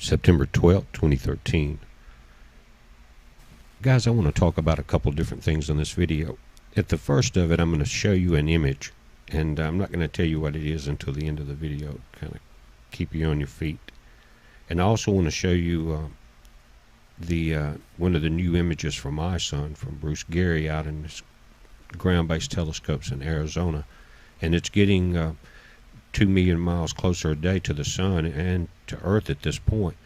September 12th, 2013. Guys, I want to talk about a couple different things in this video. At the first of it, I'm going to show you an image, and I'm not going to tell you what it is until the end of the video, kind of keep you on your feet. And I also want to show you one of the new images from ISON, from Bruce Gary out in his ground-based telescopes in Arizona. And it's getting 2 million miles closer a day to the sun and to Earth at this point.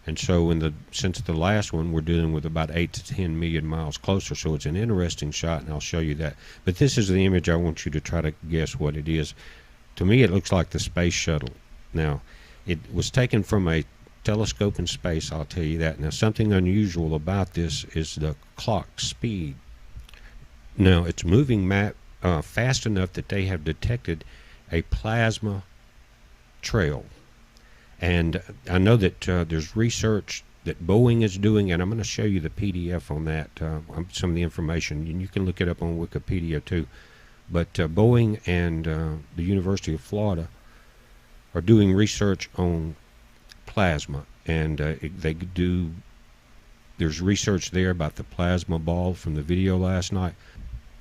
And so since the last one, we're dealing with about 8 to 10 million miles closer. So it's an interesting shot, and I'll show you that. But this is the image I want you to try to guess what it is. To me, it looks like the space shuttle. Now, it was taken from a telescope in space, I'll tell you that. Now, something unusual about this is the clock speed. Now, it's moving fast enough that they have detected a plasma trail. And I know that there's research that Boeing is doing, and I'm going to show you the PDF on that, some of the information, and you can look it up on Wikipedia too. But Boeing and the University of Florida are doing research on plasma, and there's research there about the plasma ball from the video last night.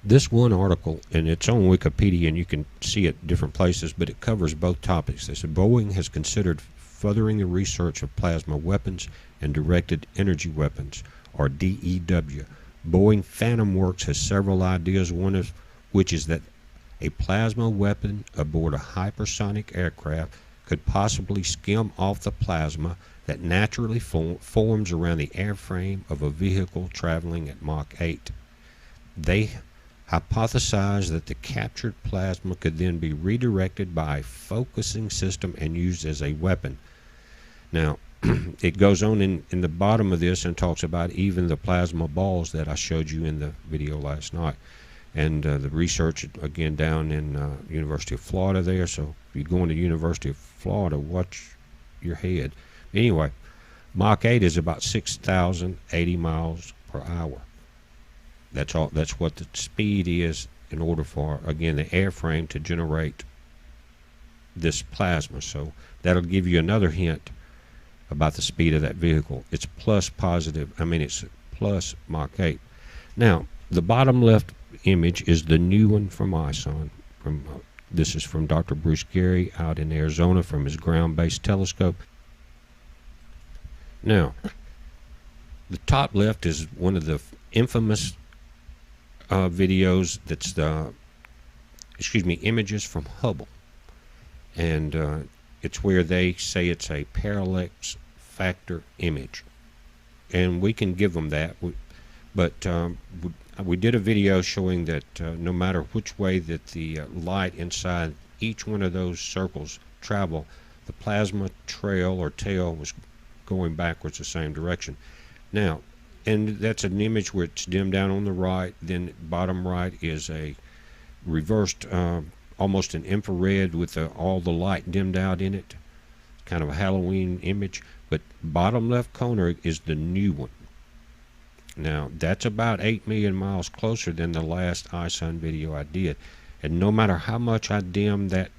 This one article, and it's on Wikipedia, and you can see it different places, but it covers both topics. They said Boeing has considered furthering the research of plasma weapons and directed energy weapons, or DEW. Boeing Phantom Works has several ideas, one of which is that a plasma weapon aboard a hypersonic aircraft could possibly skim off the plasma that naturally forms around the airframe of a vehicle traveling at Mach 8. They hypothesized that the captured plasma could then be redirected by a focusing system and used as a weapon. Now, it goes on in the bottom of this and talks about even the plasma balls that I showed you in the video last night. And the research, again, down in University of Florida there. So if you're going to University of Florida, watch your head. Anyway, Mach 8 is about 6,080 miles per hour. That's all. That's what the speed is in order for, again, the airframe to generate this plasma. So that'll give you another hint about the speed of that vehicle. It's plus Mach 8. Now, the bottom left image is the new one from ISON. This is from Dr. Bruce Gary out in Arizona from his ground-based telescope. Now, the top left is one of the infamous videos that's images from Hubble, and it's where they say it's a parallax factor image, and we can give them that, but we did a video showing that no matter which way that the light inside each one of those circles travel, the plasma trail or tail was going backwards the same direction. Now, and that's an image where it's dimmed down on the right. Then bottom right is a reversed, almost an infrared with all the light dimmed out in it. Kind of a Halloween image. But bottom left corner is the new one. Now, that's about 8 million miles closer than the last ISON video I did. And no matter how much I dimmed that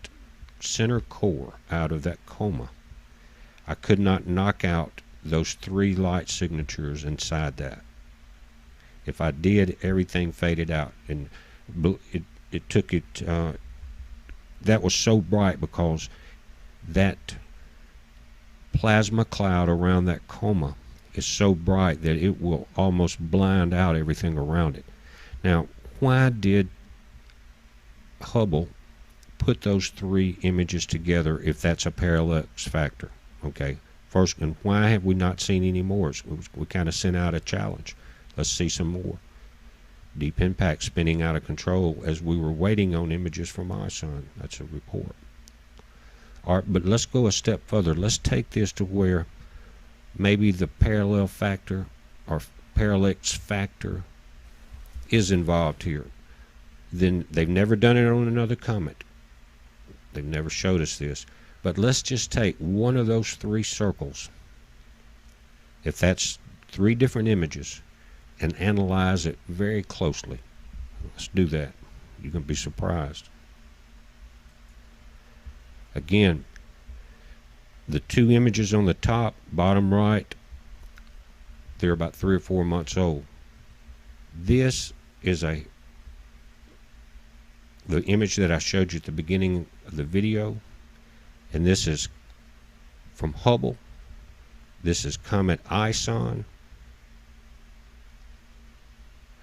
center core out of that coma, I could not knock out those 3 light signatures inside that. If I did, everything faded out, and it took it. That was so bright because that plasma cloud around that coma is so bright that it will almost blind out everything around it. Now, why did Hubble put those 3 images together if that's a parallax factor? Okay. First, and why have we not seen any more? We kind of sent out a challenge. Let's see some more. Deep impact spinning out of control as we were waiting on images from ISON. That's a report. All right, but let's go a step further. Let's take this to where maybe the parallel factor or parallax factor is involved here. Then they've never done it on another comet. They've never showed us this. But let's just take one of those 3 circles, if that's 3 different images, and analyze it very closely. Let's do that. You're going to be surprised. Again, The two images on the top, bottom right, they're about 3 or 4 months old. This is the image that I showed you at the beginning of the video, and this is from Hubble. This is Comet ISON.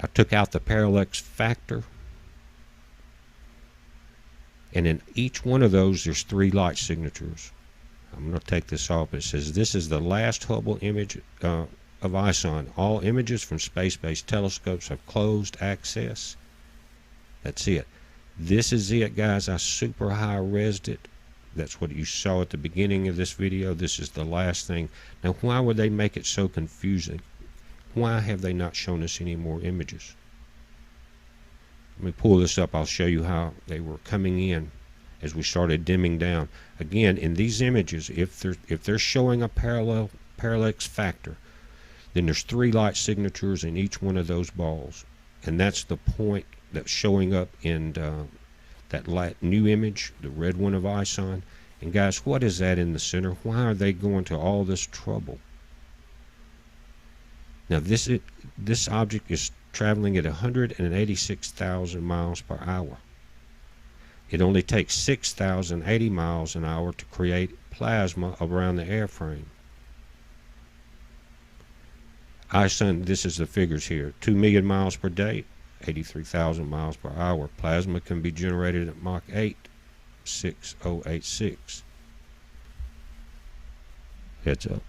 I took out the parallax factor, and in each one of those there's 3 light signatures. I'm going to take this off. It says this is the last Hubble image of ISON. All images from space-based telescopes have closed access. That's it. This is it, guys. I super high-resed it. That's what you saw at the beginning of this video. This is the last thing. Now, why would they make it so confusing? Why have they not shown us any more images? Let me pull this up. I'll show you how they were coming in as we started dimming down. Again, in these images, if they're showing a parallax factor, then there's 3 light signatures in each one of those balls, and that's the point that's showing up in that new image, the red one of ISON. And guys, what is that in the center? Why are they going to all this trouble? Now this object is traveling at 186,000 miles per hour. It only takes 6,080 miles an hour to create plasma around the airframe. ISON, this is the figures here, 2 million miles per day, 83,000 miles per hour. Plasma can be generated at Mach 8, 6086. Heads up.